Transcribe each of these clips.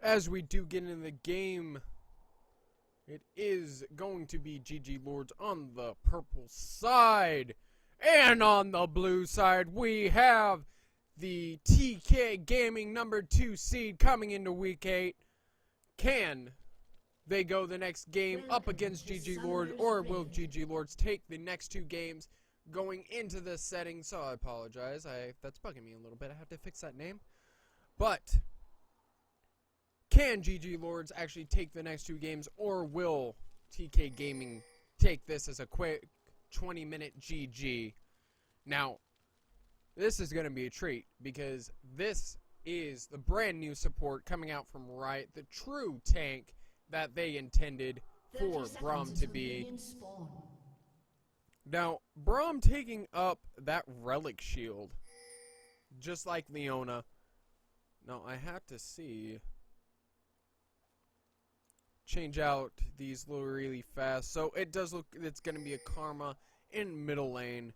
As we do get into the game, it is going to be GG Lords on the purple side. And on the blue side, we have the TK Gaming number 2 seed coming into week 8. Can they go the next game up against GG Lords, or will GG Lords take the next 2 games going into this setting? So I apologize. That's bugging me a little bit. I have to fix that name. But can GG Lords actually take the next 2 games, or will TK Gaming take this as a quick 20-minute GG? Now, this is going to be a treat, because this is the brand new support coming out from Riot, the true tank that they intended for Braum to be. Now, Braum taking up that relic shield, just like Leona. Now, I have to see. Change out these really fast. So it does look, it's going to be a Karma in middle lane,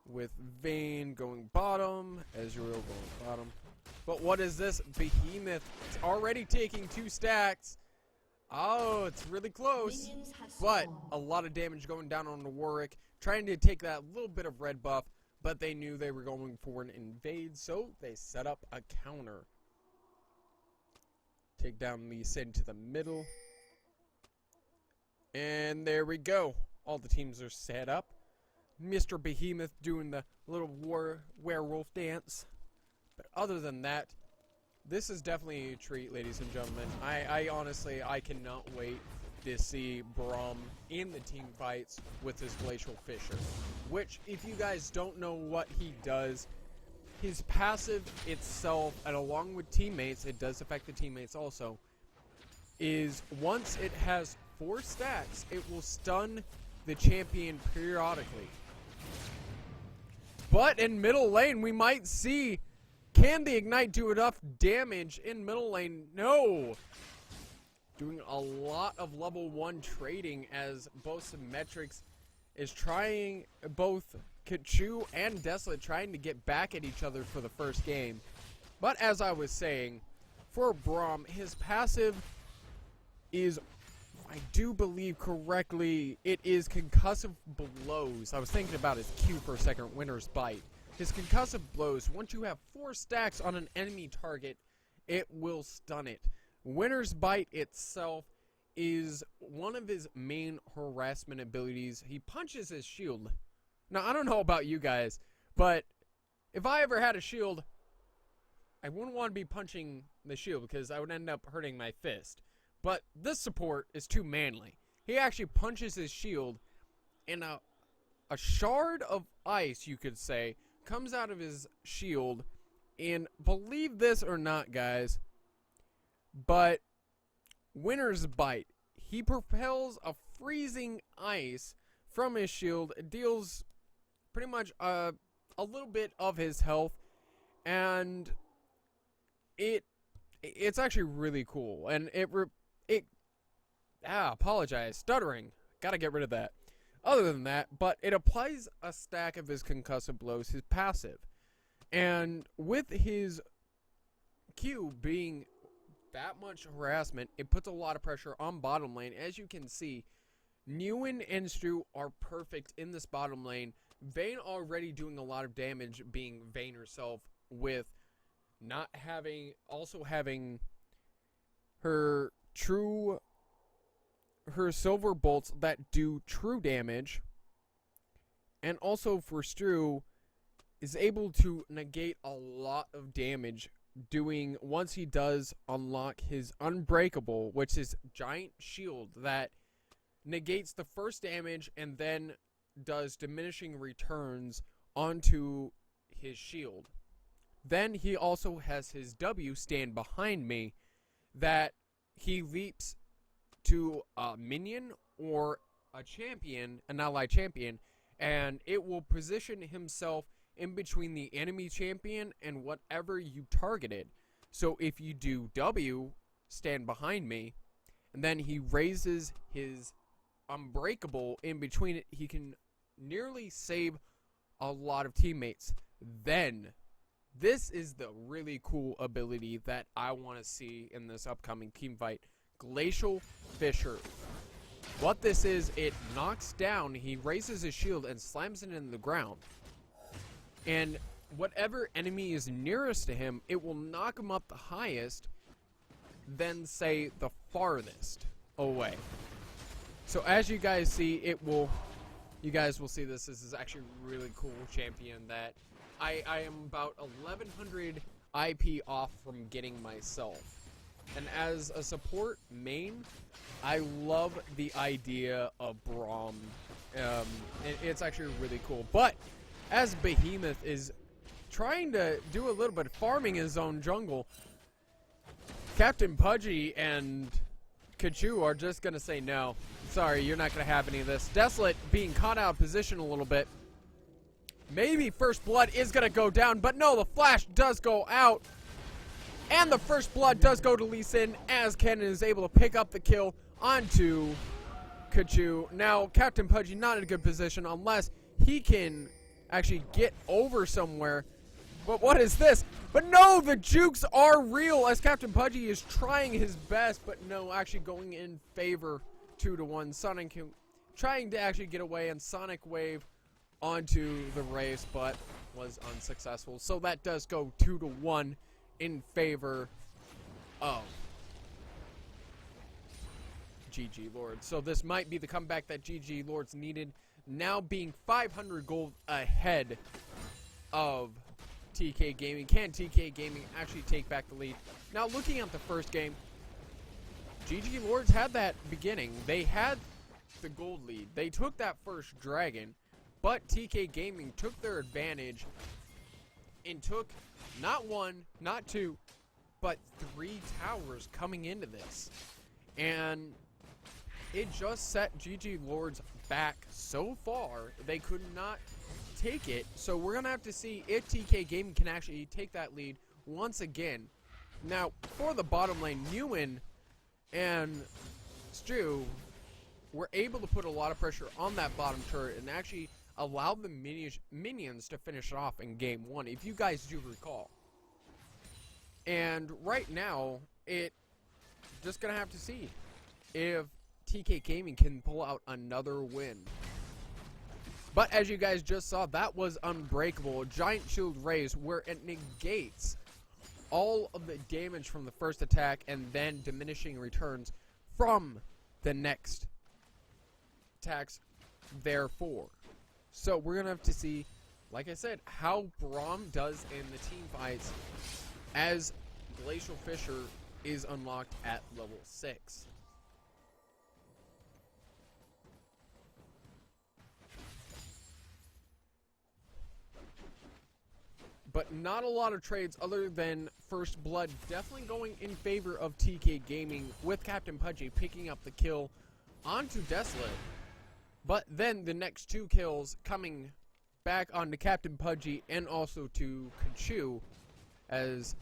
with Vayne going bottom, Ezreal going bottom. But what is this? Behemoth. It's already taking 2 stacks. Oh, it's really close. But a lot of damage going down on the Warwick, trying to take that little bit of red buff, but they knew they were going for an invade, so they set up a counter. Take down Lee Sin to the middle. And there we go. All the teams are set up. Mr. Behemoth doing the little werewolf dance. But other than that, this is definitely a treat, ladies and gentlemen. I honestly, I cannot wait to see Braum in the team fights with his Glacial Fissure. Which, if you guys don't know what he does, his passive itself, and along with teammates, it does affect the teammates also, is once it has 4 stacks, it will stun the champion periodically. But in middle lane, we might see, can the Ignite do enough damage in middle lane? No! Doing a lot of level 1 trading, as both Symmetrics is trying, both Kachu and Desolate trying to get back at each other for the first game. But as I was saying, for Braum, his passive is, I do believe correctly, it is Concussive Blows. I was thinking about his Q for a second, Winter's Bite. His Concussive Blows, once you have 4 stacks on an enemy target, it will stun it. Winter's Bite itself is one of his main harassment abilities. He punches his shield. Now, I don't know about you guys, but if I ever had a shield, I wouldn't want to be punching the shield because I would end up hurting my fist. But this support is too manly. He actually punches his shield, and a shard of ice, you could say, comes out of his shield. And believe this or not, guys, but Winter's Bite, he propels a freezing ice from his shield. It deals pretty much a little bit of his health, and it's actually really cool. And apologize, stuttering, gotta get rid of that. Other than that, but it applies a stack of his Concussive Blows, his passive, and with his Q being that much harassment, it puts a lot of pressure on bottom lane. As you can see, Newen and Stu are perfect in this bottom lane. Vayne already doing a lot of damage, being Vayne herself, with not having, also having her silver bolts that do true damage, and also for Stu is able to negate a lot of damage, doing, once he does unlock his Unbreakable, which is giant shield that negates the first damage and then does diminishing returns onto his shield. Then he also has his W, Stand Behind Me, that he leaps to a minion or a champion, an ally champion, and it will position himself in between the enemy champion and whatever you targeted. So if you do W, Stand Behind Me, and then he raises his Unbreakable in between it, he can nearly save a lot of teammates. Then This is the really cool ability that I want to see in this upcoming team fight. Glacial Fissure. What this is, it knocks down, he raises his shield and slams it in the ground. And whatever enemy is nearest to him, it will knock him up the highest, then say the farthest away. So as you guys see, you guys will see this. This is actually a really cool champion that I am about 1100 IP off from getting myself. And as a support main, I love the idea of Braum. It's actually really cool. But as Behemoth is trying to do a little bit of farming in his own jungle, Captain Pudgy and Kachu are just going to say no. Sorry, you're not going to have any of this. Desolate being caught out of position a little bit. Maybe First Blood is going to go down, but no, the flash does go out. And the First Blood does go to Lee Sin as Kennen is able to pick up the kill onto Kachu. Now, Captain Pudgy not in a good position unless he can actually get over somewhere. But what is this? But no, the jukes are real as Captain Pudgy is trying his best, but no, actually going in favor 2-1. Sonic trying to actually get away and Sonic Wave onto the race, but was unsuccessful. So that does go 2-1 in favor of GG Lords. So this might be the comeback that GG Lords needed, now being 500 gold ahead of TK Gaming. Can TK Gaming actually take back the lead? Now looking at the first game, GG Lords had that beginning. They had the gold lead. They took that first dragon, but TK Gaming took their advantage and took not one, not two, but 3 towers coming into this. And it just set GG Lords back so far, they could not take it. So we're going to have to see if TK Gaming can actually take that lead once again. Now, for the bottom lane, Ewan and Stu were able to put a lot of pressure on that bottom turret and actually allowed the minions to finish it off in game 1, if you guys do recall. And right now, it just gonna have to see if TK Gaming can pull out another win. But as you guys just saw, that was unbreakable. Giant shield raise where it negates all of the damage from the first attack and then diminishing returns from the next attacks therefore. So we're going to have to see, like I said, how Braum does in the team fights as Glacial Fissure is unlocked at level 6. But not a lot of trades other than First Blood definitely going in favor of TK Gaming, with Captain Pudgy picking up the kill onto Desolate. But then the next 2 kills coming back onto Captain Pudgy and also to Kachu as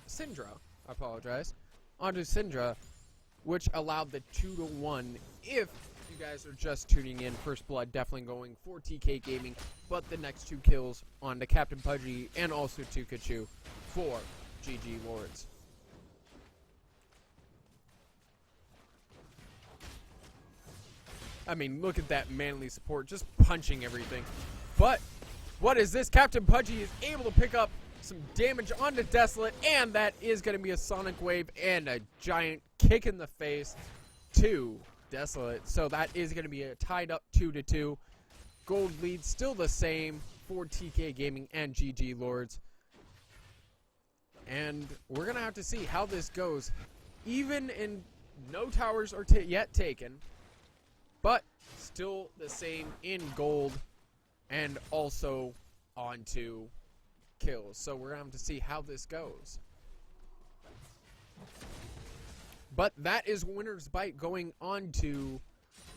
Syndra, I apologize, onto Syndra, which allowed the 2-1. If you guys are just tuning in, First Blood definitely going for TK Gaming, but the next 2 kills onto Captain Pudgy and also to Kachu for GG Lords. I mean, look at that manly support, just punching everything. But what is this? Captain Pudgy is able to pick up some damage onto Desolate, and that is going to be a Sonic Wave and a giant kick in the face to Desolate. So that is going to be a tied up 2-2. Gold lead still the same for TK Gaming and GG Lords. And we're going to have to see how this goes. Even in no towers are yet taken, but still the same in gold and also onto kills. So we're going to have to see how this goes. But that is Winner's Bite going on to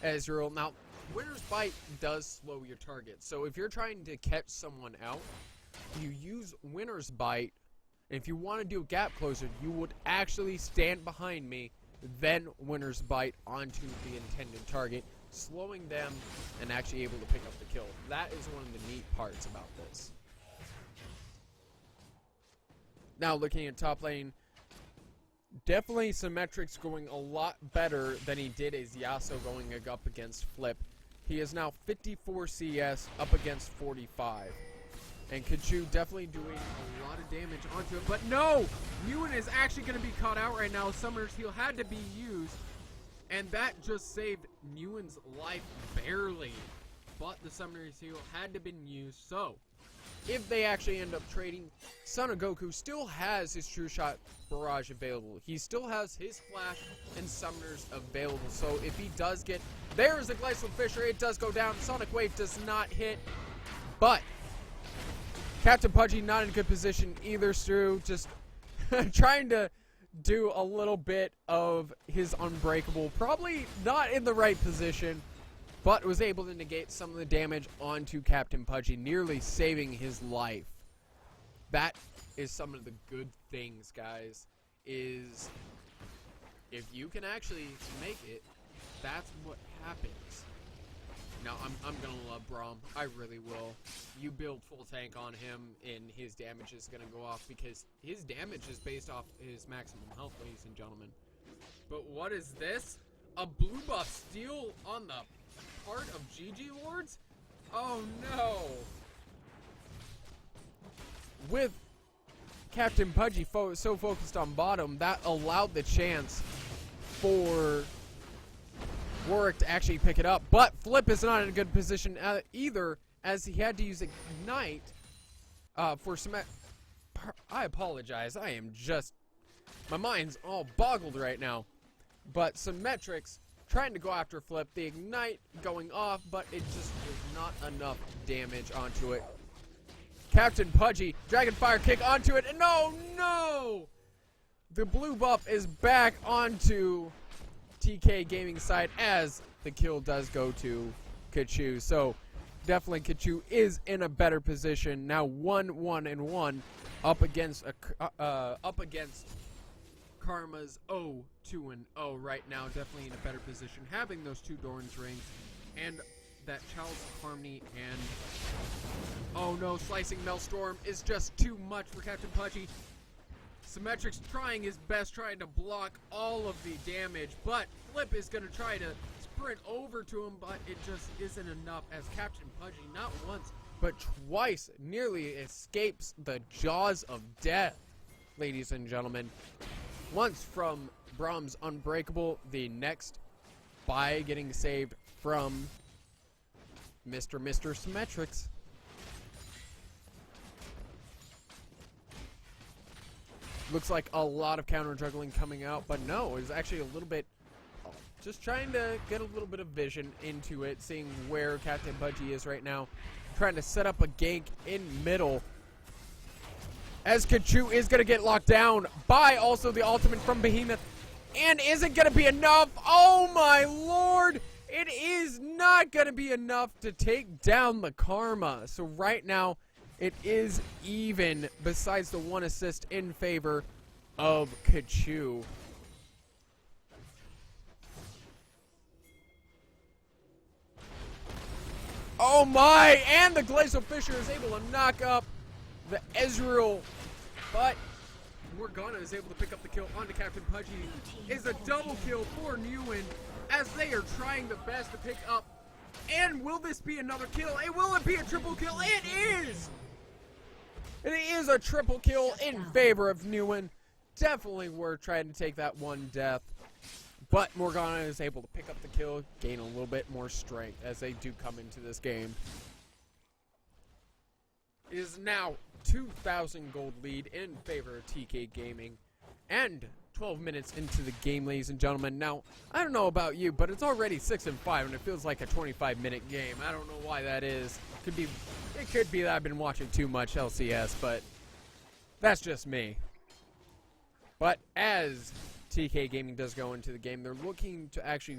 Ezreal. Now, Winner's Bite does slow your target. So if you're trying to catch someone out, you use Winner's Bite. And if you want to do gap closer, you would actually stand behind me, then Winner's Bite onto the intended target, slowing them and actually able to pick up the kill. That is one of the neat parts about this. Now looking at top lane, definitely Symmetric's going a lot better than he did as Yasuo going up against Flip. He is now 54 CS up against 45. And Kachu definitely doing a lot of damage onto it. But no! Ewan is actually going to be caught out right now. Summoner's Heal had to be used. And that just saved Ewan's life barely. But the Summoner's Heal had to been used. So, if they actually end up trading, Son of Goku still has his True Shot Barrage available. He still has his Flash and Summoners available. So if he does get... There's a Glacial Fissure. It does go down. Sonic Wave does not hit. But Captain Pudgy not in a good position either, Stu. Just trying to do a little bit of his Unbreakable. Probably not in the right position, but was able to negate some of the damage onto Captain Pudgy, nearly saving his life. That is some of the good things, guys, is if you can actually make it, that's what happens. Now, I'm going to love Braum. I really will. You build full tank on him, and his damage is going to go off because his damage is based off his maximum health, ladies and gentlemen. But what is this? A blue buff steal on the part of GG Lords? Oh no! With Captain Pudgy so focused on bottom, that allowed the chance for Warwick to actually pick it up. But Flip is not in a good position either, as he had to use Ignite for some... I apologize, I am just... My mind's all boggled right now. But Symmetrix trying to go after Flip, the Ignite going off, but it just was not enough damage onto it. Captain Pudgy, Dragonfire kick onto it, and no! The blue buff is back onto TK Gaming side as the kill does go to Kachu. So definitely Kachu is in a better position now, 1-1-1 up against Karma's 0-2-0 right now. Definitely in a better position, having those two Doran's rings and that Child's Harmony. And oh no, Slicing Maelstrom is just too much for Captain Pudgy. Symmetric's trying his best, trying to block all of the damage, but Flip is going to try to sprint over to him, but it just isn't enough as Captain Pudgy not once but twice nearly escapes the jaws of death, ladies and gentlemen. Once from Braum's Unbreakable, the next by getting saved from Mr. Symmetrix. Looks like a lot of counter juggling coming out, but no, it's actually a little bit just trying to get a little bit of vision into it, seeing where Captain Pudgy is right now, trying to set up a gank in middle. As Kachu is going to get locked down by also the ultimate from Behemoth. And is it going to be enough? Oh my lord! It is not going to be enough to take down the Karma. So right now, it is even, besides the one assist in favor of Kachu. Oh my! And the Glacial Fissure is able to knock up the Ezreal, but Morgana is able to pick up the kill onto Captain Pudgy. Is a double kill for Newen as they are trying the best to pick up. And will this be another kill? Will it be a triple kill? It is! It is a triple kill in favor of Newen. Definitely worth trying to take that one death. But Morgana is able to pick up the kill, gain a little bit more strength as they do come into this game. It is now 2,000 gold lead in favor of TK Gaming. And 12 minutes into the game, ladies and gentlemen. Now, I don't know about you, but it's already 6-5, and it feels like a 25-minute game. I don't know why that is. It could be that I've been watching too much LCS, but that's just me. But as TK Gaming does go into the game, they're looking to actually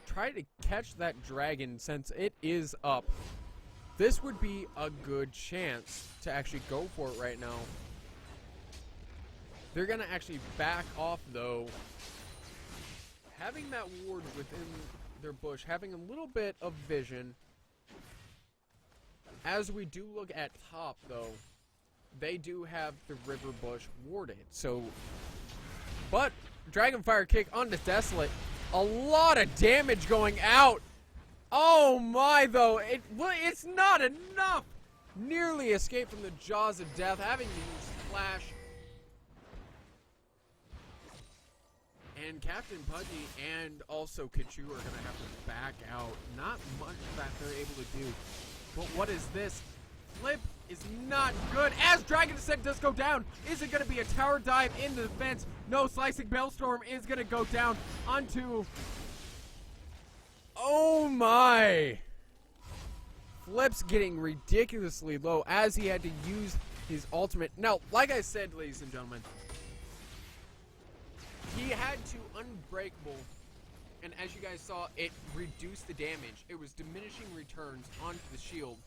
try to catch that dragon since it is up. This would be a good chance to actually go for it right now. They're going to actually back off, though. Having that ward within their bush, having a little bit of vision. As we do look at top, though, they do have the River Bush warded. So, but Dragonfire kick onto Desolate. A lot of damage going out. Oh my, though. It's not enough. Nearly escaped from the jaws of death, having to use Flash. And Captain Pudgy and also Kachu are going to have to back out. Not much that they're able to do. But what is this? Flip is not good as Dragon Descent does go down. Is it going to be a tower dive into the fence? No, Slicing Bellstorm is going to go down onto... Oh my! Flip's getting ridiculously low as he had to use his ultimate. Now, like I said, ladies and gentlemen, he had to Unbreakable, and as you guys saw, it reduced the damage. It was diminishing returns onto the shield.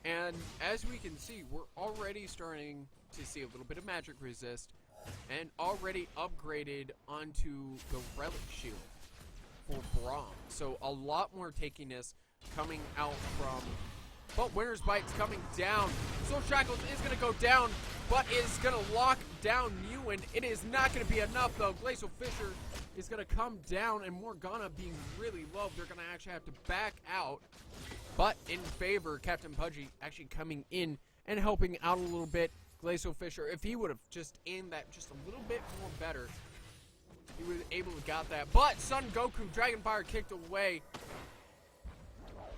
And as we can see, we're already starting to see a little bit of magic resist and already upgraded onto the relic shield for Braum. So a lot more takiness coming out from, but Winter's Bite's coming down. Soul Shackles is going to go down, but is going to lock down Ewan. It is not going to be enough, though. Glacial Fisher is going to come down, and Morgana being really low, they're going to actually have to back out. But in favor, Captain Pudgy actually coming in and helping out a little bit. Glacial Fisher, if he would have just aimed that just a little bit more better, he was able to got that. But Son Goku, Dragonfire kicked away.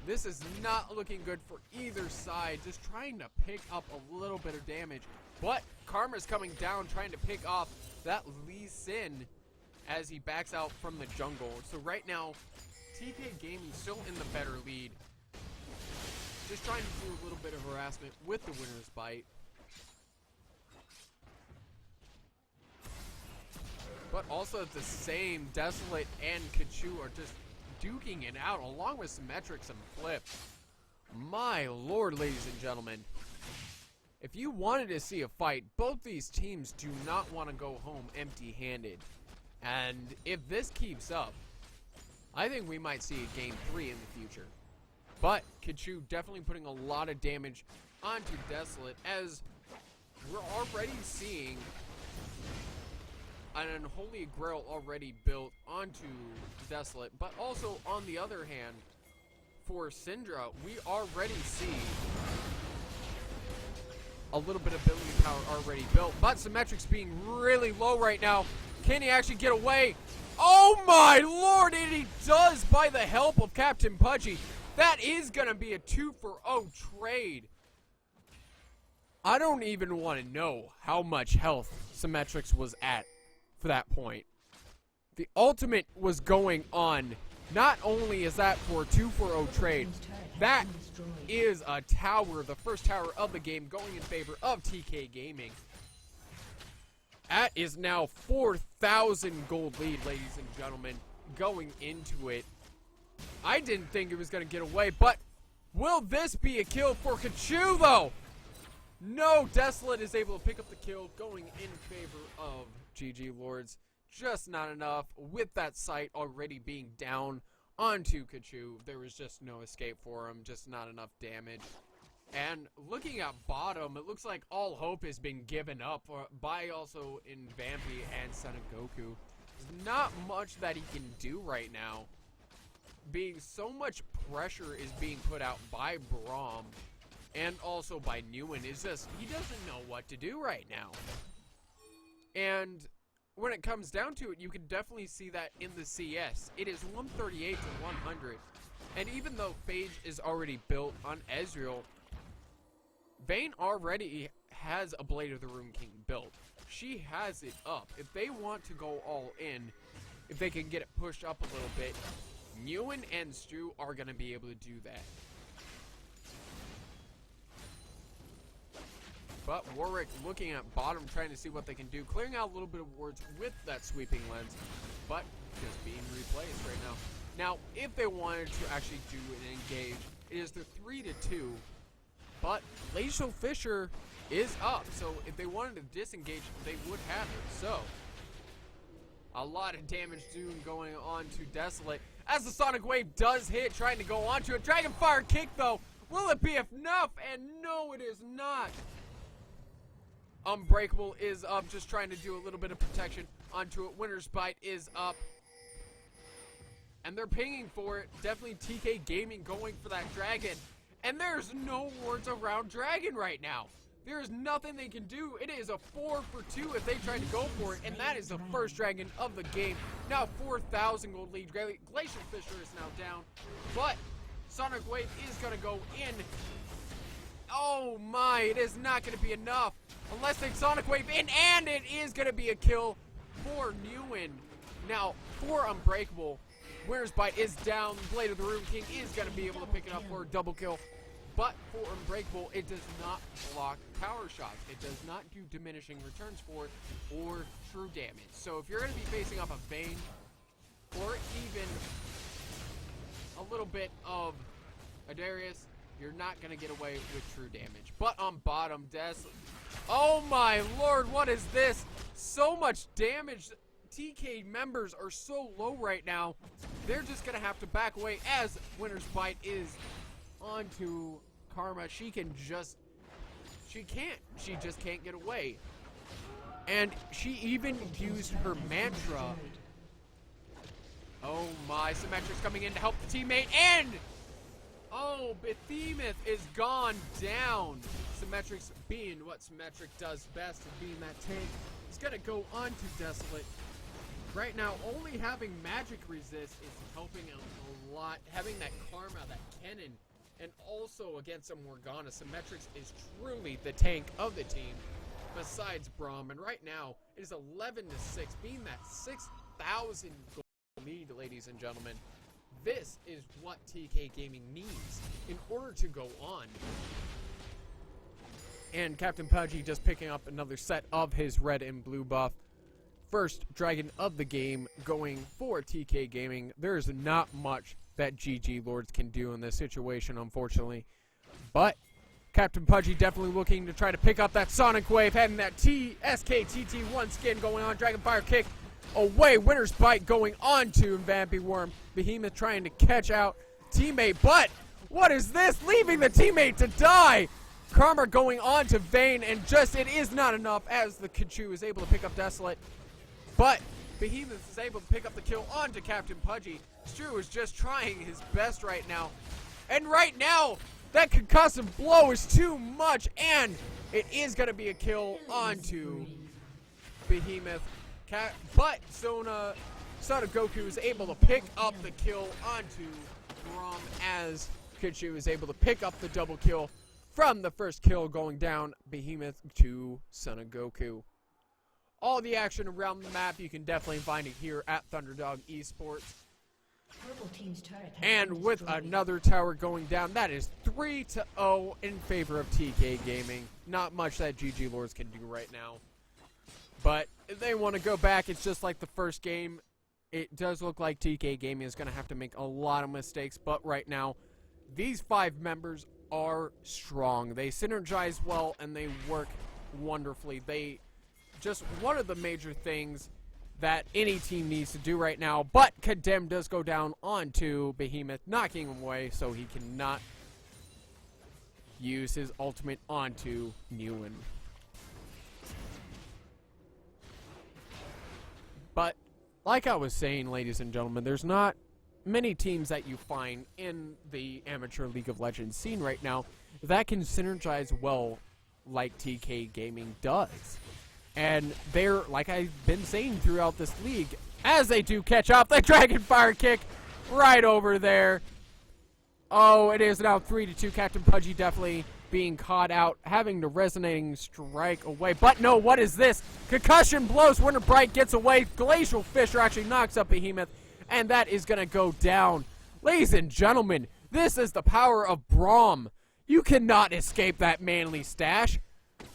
This is not looking good for either side. Just trying to pick up a little bit of damage. But Karma's coming down, trying to pick off that Lee Sin as he backs out from the jungle. So right now, TK Gaming still in the better lead. Just trying to do a little bit of harassment with the Winner's Bite. But also at the same, Desolate and Kachu are just duking it out along with Symmetrics and Flip. My lord, ladies and gentlemen. If you wanted to see a fight, both these teams do not want to go home empty-handed. And if this keeps up, I think we might see a Game 3 in the future. But Kachu definitely putting a lot of damage onto Desolate as we're already seeing an Unholy Grail already built onto Desolate. But also, on the other hand, for Syndra, we already see a little bit of ability power already built. But Symmetrics being really low right now. Can he actually get away? Oh my lord, and he does by the help of Captain Pudgy. That is going to be a 2-for-0 trade. I don't even want to know how much health Symmetrics was at for that point. The ultimate was going on. Not only is that for a 2-for-0 trade, that is a tower, the first tower of the game, going in favor of TK Gaming. That is now 4,000 gold lead, ladies and gentlemen, going into it. I didn't think it was going to get away, but will this be a kill for Kachu, though? No, Desolate is able to pick up the kill, going in favor of GG Lords. Just not enough with that sight already being down onto Kachu. There was just no escape for him, just not enough damage. And looking at bottom, it looks like all hope has been given up by also in Vampy and Son of Goku. There's not much that he can do right now. Being so much pressure is being put out by Braum and also by Newen. Is just, he doesn't know what to do right now. And when it comes down to it, you can definitely see that in the CS. It is 138 to 100. And even though Phage is already built on Ezreal, Vayne already has a Blade of the Rune King built. She has it up. If they want to go all in, if they can get it pushed up a little bit, Newen and Stu are going to be able to do that. But Warwick looking at bottom, trying to see what they can do. Clearing out a little bit of wards with that sweeping lens, but just being replaced right now. Now, if they wanted to actually do an engage, it is the 3-2. But Glacial Fisher is up, so if they wanted to disengage, they would have it. So, a lot of damage doing going on to Desolate. As the Sonic Wave does hit, trying to go onto it. Dragonfire kick, though. Will it be enough? And no, it is not. Unbreakable is up, just trying to do a little bit of protection onto it. Winner's Bite is up. And they're pinging for it. Definitely TK Gaming going for that dragon. And there's no wards around dragon right now. There is nothing they can do. It is a 4 for 2 if they try to go for it. And that is the first dragon of the game. Now 4,000 gold lead. Glacial Fisher is now down. But Sonic Wave is going to go in. Oh my, it is not going to be enough. Unless they Sonic Wave in. And it is going to be a kill for Newen. Now for Unbreakable, Winner's Bite is down. Blade of the Rune King is going to be able to pick it up for a double kill. But for Unbreakable, it does not block power shots. It does not do diminishing returns for it or true damage. So if you're going to be facing up a Vayne or even a little bit of a Darius, you're not going to get away with true damage. But on bottom, oh my lord, what is this? So much damage. TK members are so low right now. They're just going to have to back away as Winner's Bite is onto Karma. She just can't get away. And she even used her mantra. Oh my, Symmetric's coming in to help the teammate, and oh, Behemoth is gone down. Symmetric's being what Symmetric does best, of being that tank. He's gonna go on to Desolate. Right now, only having magic resist is helping out a lot. Having that Karma, that Kennen, and also against a Morgana, Symmetrix is truly the tank of the team, besides Braum. And right now, it is 11-6, being that 6,000 gold lead, ladies and gentlemen. This is what TK Gaming needs in order to go on. And Captain Pudgy just picking up another set of his red and blue buff. First dragon of the game going for TK Gaming. There's not much that GG Lords can do in this situation, unfortunately. But Captain Pudgy definitely looking to try to pick up that Sonic Wave, having that SKTT1 skin going on. Dragonfire kick away. Winner's Bite going on to Vampy Worm. Behemoth trying to catch out teammate, but what is this? Leaving the teammate to die. Karma going on to Vayne, and just it is not enough as the Kachu is able to pick up Desolate. But Behemoth is able to pick up the kill onto Captain Pudgy. Stu is just trying his best right now. And right now, that concussive blow is too much, and it is going to be a kill onto Behemoth. But Son of Goku is able to pick up the kill onto Braum as Kachu is able to pick up the double kill from the first kill going down Behemoth to Son of Goku. All the action around the map, you can definitely find it here at Thunderdog eSports. And with another tower going down, that is 3-0 in favor of TK Gaming. Not much that GG Lords can do right now. But if they want to go back, it's just like the first game. It does look like TK Gaming is going to have to make a lot of mistakes. But right now, these 5 members are strong. They synergize well and they work wonderfully. Just one of the major things that any team needs to do right now. But Condemn does go down onto Behemoth, knocking him away, so he cannot use his ultimate onto Newen. But like I was saying, ladies and gentlemen, there's not many teams that you find in the amateur League of Legends scene right now that can synergize well like TK Gaming does. And they're, like I've been saying throughout this league, as they do catch up, the Dragonfire kick right over there. Oh, it is now 3-2. Captain Pudgy definitely being caught out, having the resonating strike away. But no, what is this? Concussion blows. Winter Bright gets away. Glacial Fisher actually knocks up Behemoth, and that is going to go down. Ladies and gentlemen, this is the power of Braum. You cannot escape that manly stash.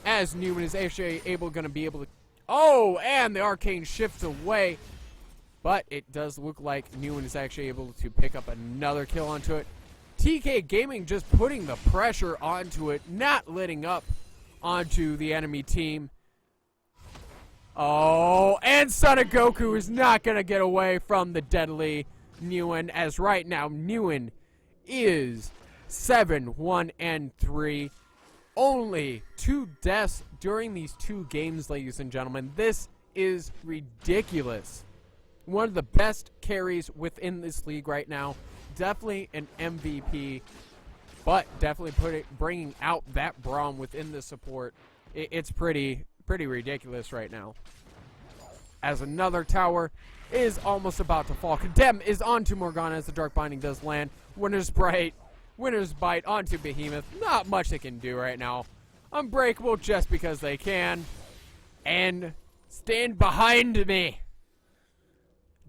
As Newen is actually going to be able to... Oh, and the Arcane shifts away. But it does look like Newen is actually able to pick up another kill onto it. TK Gaming just putting the pressure onto it, not letting up onto the enemy team. Oh, and Son of Goku is not going to get away from the deadly Newen, as right now Newen is 7-1-3. Only 2 deaths during these 2 games, ladies and gentlemen. This is ridiculous. One of the best carries within this league right now. Definitely an MVP, but definitely bringing out that Braum within the support. It's pretty ridiculous right now. As another tower is almost about to fall. Condemn is onto Morgana as the Dark Binding does land. Winner's Bite onto Behemoth. Not much they can do right now. Unbreakable just because they can. And stand behind me.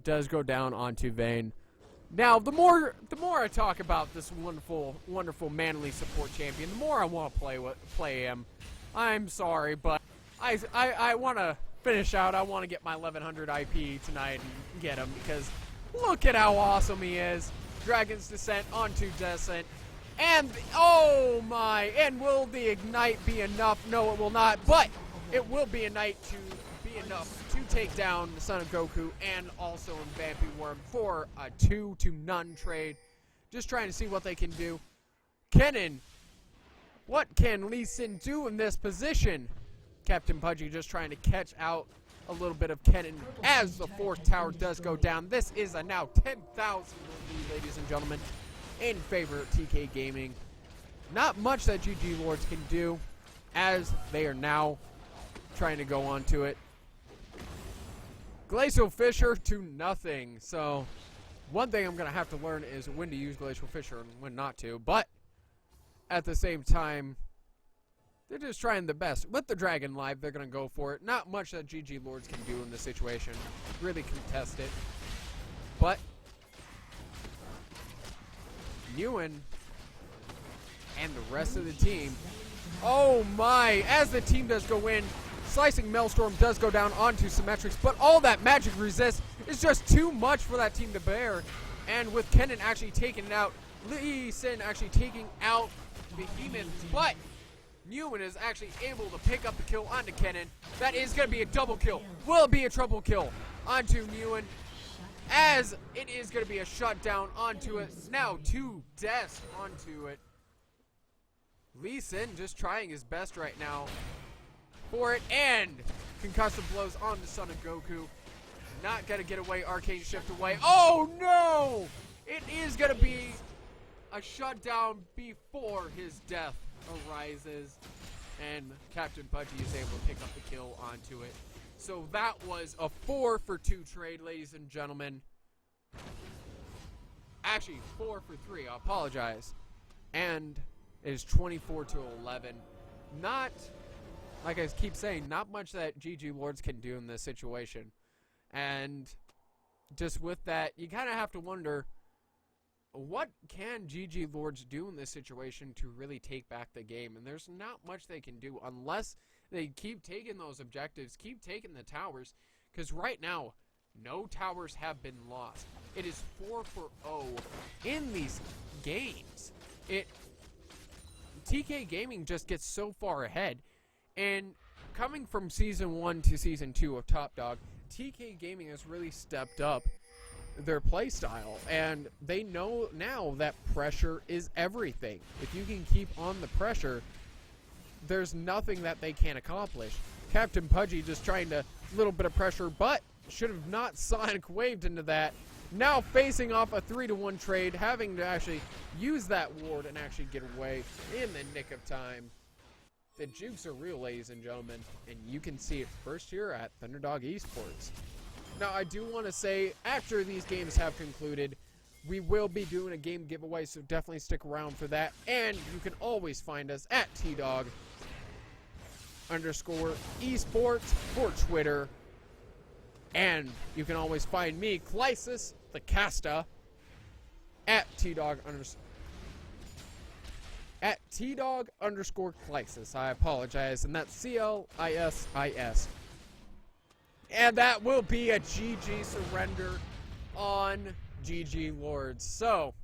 Does go down onto Vayne. Now, the more I talk about this wonderful manly support champion, the more I want to play him. I'm sorry, but I want to finish out. I want to get my 1100 IP tonight and get him because look at how awesome he is. Dragon's Descent onto Descent. And, oh my, and will the Ignite be enough? No, it will not, but it will be enough to take down the Son of Goku and also Vampy Worm for a 2-0 trade. Just trying to see what they can do. Kennen, what can Lee Sin do in this position? Captain Pudgy just trying to catch out a little bit of Kennen as the 4th tower does go down. This is a now 10,000 lead, ladies and gentlemen, in favor of TK Gaming. Not much that GG Lords can do as they are now trying to go on to it. Glacial Fissure to nothing. So one thing I'm going to have to learn is when to use Glacial Fissure and when not to. But at the same time, they're just trying the best. With the Dragon Live, they're going to go for it. Not much that GG Lords can do in this situation. Really contest it. But Ewan and the rest of the team. Oh my, as the team does go in, Slicing Maelstrom does go down onto Symmetrix, but all that magic resist is just too much for that team to bear. And with Kennen actually taking it out, Lee Sin actually taking out Behemoth, but Ewan is actually able to pick up the kill onto Kennen. That is going to be a double kill. Will it be a triple kill onto Ewan? As it is going to be a shutdown onto it. Now 2 deaths onto it. Lee Sin just trying his best right now for it, and concussive blows on the Son of Goku. Not going to get away, Arcane Shift away. Oh no! It is going to be a shutdown before his death arises, and Captain Pudgy is able to pick up the kill onto it. So that was a 4-for-2 trade, ladies and gentlemen. Actually, 4-for-3, I apologize. And it is 24-11. Not, like I keep saying, not much that GG Lords can do in this situation. And just with that, you kind of have to wonder, what can GG Lords do in this situation to really take back the game? And there's not much they can do unless they keep taking those objectives, keep taking the towers, because right now, no towers have been lost. It is 4-for-0 in these games. TK Gaming just gets so far ahead, and coming from Season 1 to Season 2 of Top Dog, TK Gaming has really stepped up their playstyle, and they know now that pressure is everything. If you can keep on the pressure, there's nothing that they can't accomplish. Captain Pudgy just trying to little bit of pressure, but should have not Sonic waved into that. Now facing off a 3-to-1 trade, having to actually use that ward and actually get away in the nick of time. The jukes are real, ladies and gentlemen, and you can see it first here at Thunderdog eSports. Now, I do want to say, after these games have concluded, we will be doing a game giveaway, so definitely stick around for that. And you can always find us at @TDog_esports for Twitter. And you can always find me, Clisis, the Casta, at T-Dog_Clisis. I apologize, and that's CLISIS. And that will be a GG surrender on GG Lords. So,